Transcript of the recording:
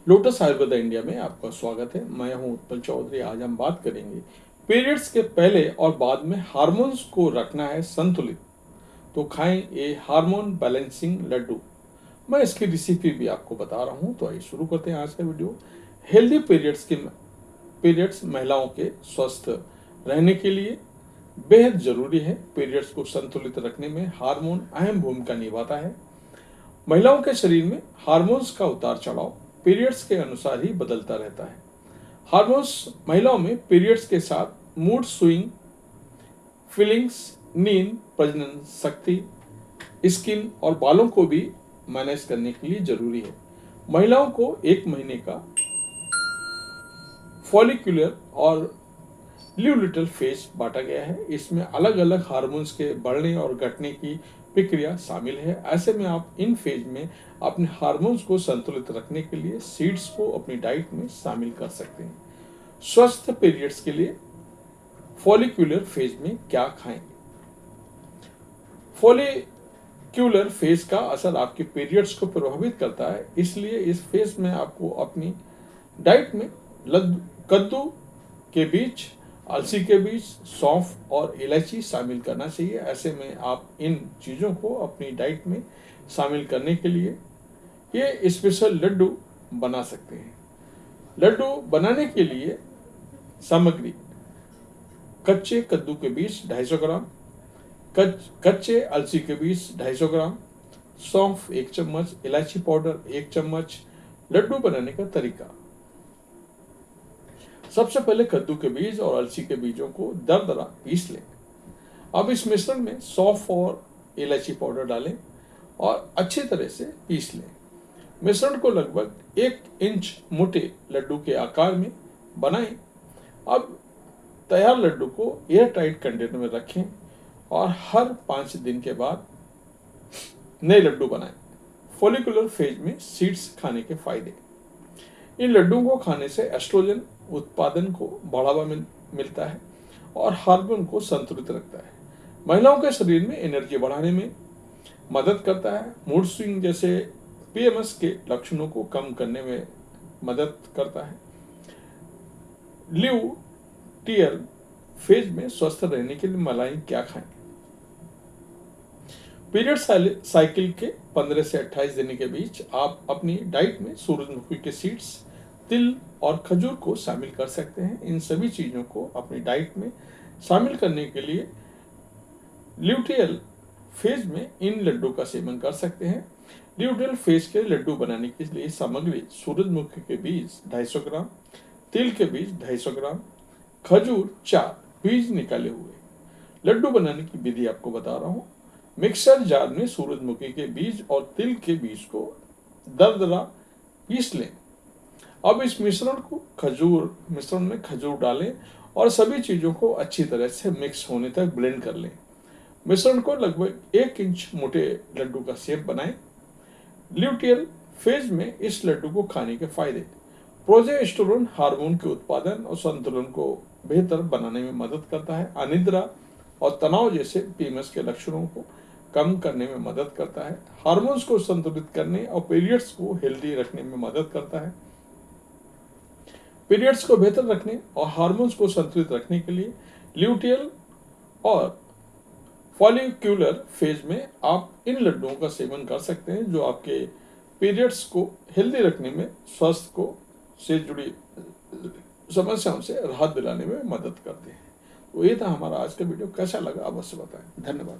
Lotus Ayurveda India में आपका स्वागत है। मैं हूं उत्पल चौधरी। आज हम बात करेंगे पीरियड्स के पहले और बाद में हार्मोन्स को रखना है संतुलित, तो खाएं ये हार्मोन बैलेंसिंग लड्डू। मैं इसकी रेसिपी भी आपको बता रहा हूं। तो आइए शुरू करते हैं आज का वीडियो। हेल्दी पीरियड्स महिलाओं के स्वस्थ रहने के लिए बेहद जरूरी है। पीरियड्स को संतुलित रखने में हार्मोन अहम भूमिका निभाता है। महिलाओं के शरीर में हार्मोन्स का उतार चढ़ाव पीरियड्स के अनुसार ही बदलता रहता है। हार्मोन्स महिलाओं में पीरियड्स के साथ मूड स्विंग, फीलिंग्स, नींद, प्रजनन शक्ति, स्किन और बालों को भी मैनेज करने के लिए जरूरी है। महिलाओं को एक महीने का फॉलिकुलर और ल्यूलिटल फेज बांटा गया है। इसमें अलग अलग हार्मोन्स के बढ़ने और घटने की प्रक्रिया शामिल है। ऐसे में आप इन फेज में अपने हार्मोन्स को संतुलित रखने के लिए सीड्स को अपनी डाइट में शामिल कर सकते हैं। स्वस्थ पीरियड्स के लिए फॉलिक्यूलर फेज में क्या खाएं? फॉलिक्यूलर फेज का असर आपके पीरियड्स को प्रभावित करता है, इसलिए इस फेज में आपको अपनी डाइट में कद्दू के बीज, अलसी के बीज, सौंफ और इलायची शामिल करना चाहिए। ऐसे में आप इन चीज़ों को अपनी डाइट में शामिल करने के लिए ये स्पेशल लड्डू बना सकते हैं। लड्डू बनाने के लिए सामग्री: कच्चे कद्दू के बीज 250 ग्राम, कच्चे अलसी के बीज 250 ग्राम, सौंफ 1 चम्मच, इलायची पाउडर 1 चम्मच। लड्डू बनाने का तरीका: सबसे पहले कद्दू के बीज और अलसी के बीजों को दरदरा पीस लें। अब इस मिश्रण में सौंफ और इलायची पाउडर डालें और अच्छी तरह से पीस लें। मिश्रण को लगभग 1 इंच मोटे लड्डू के आकार में बनाएं। अब तैयार लड्डू को एयर टाइट कंटेनर में रखें और हर 5 दिन के बाद नए लड्डू बनाएं। फॉलिकुलर फेज में सीड्स खाने के फायदे: इन लड्डुओं को खाने से एस्ट्रोजन उत्पादन को बढ़ावा मिलता है और हार्मोन को संतुलित रखता है। महिलाओं के शरीर में एनर्जी बढ़ाने में मदद करता है। मूड स्विंग जैसे पीएमएस के लक्षणों को कम करने में मदद करता है। ल्यूटियल फेज में स्वस्थ रहने के लिए महिलाएं क्या खाएं? पीरियड साइकिल के 15 से 28 दिन के बीच आप अपनी डाइट में सूरजमुखी के सीड्स, तिल और खजूर को शामिल कर सकते हैं। इन सभी चीज़ों को अपनी डाइट में शामिल करने के लिए ल्यूटियल फेज में इन लड्डू का सेवन कर सकते हैं। ल्यूटियल फेज के लड्डू बनाने के लिए सामग्री: सूरजमुखी के बीज 250 ग्राम, तिल के बीज 250 ग्राम, खजूर 4 बीज निकाले हुए। लड्डू बनाने की विधि आपको बता रहा हूँ। मिक्सर जार में सूरजमुखी के बीज और तिल के बीज को दरदरा पीस लें। अब इस मिश्रण में खजूर डालें और सभी चीज़ों को अच्छी तरह से मिक्स होने तक ब्लेंड कर लें। मिश्रण को लगभग 1 इंच मोटे लड्डू का शेप बनाएं। ल्यूटियल फेज में इस लड्डू को खाने के फायदे: प्रोजेस्टेरोन हार्मोन के उत्पादन और संतुलन को बेहतर बनाने में मदद करता है। अनिद्रा और तनाव जैसे पीएमएस के लक्षणों को कम करने में मदद करता है। हार्मोन्स को संतुलित करने और पीरियड्स को हेल्दी रखने में मदद करता है। पीरियड्स को बेहतर रखने और हार्मोन्स को संतुलित रखने के लिए ल्यूटियल और फॉलिक्यूलर फेज में आप इन लड्डुओं का सेवन कर सकते हैं, जो आपके पीरियड्स को हेल्दी रखने में, स्वास्थ्य को से जुड़ी समस्याओं से राहत दिलाने में मदद करते हैं। तो ये था हमारा आज का वीडियो। कैसा लगा अवश्य बताएं। धन्यवाद।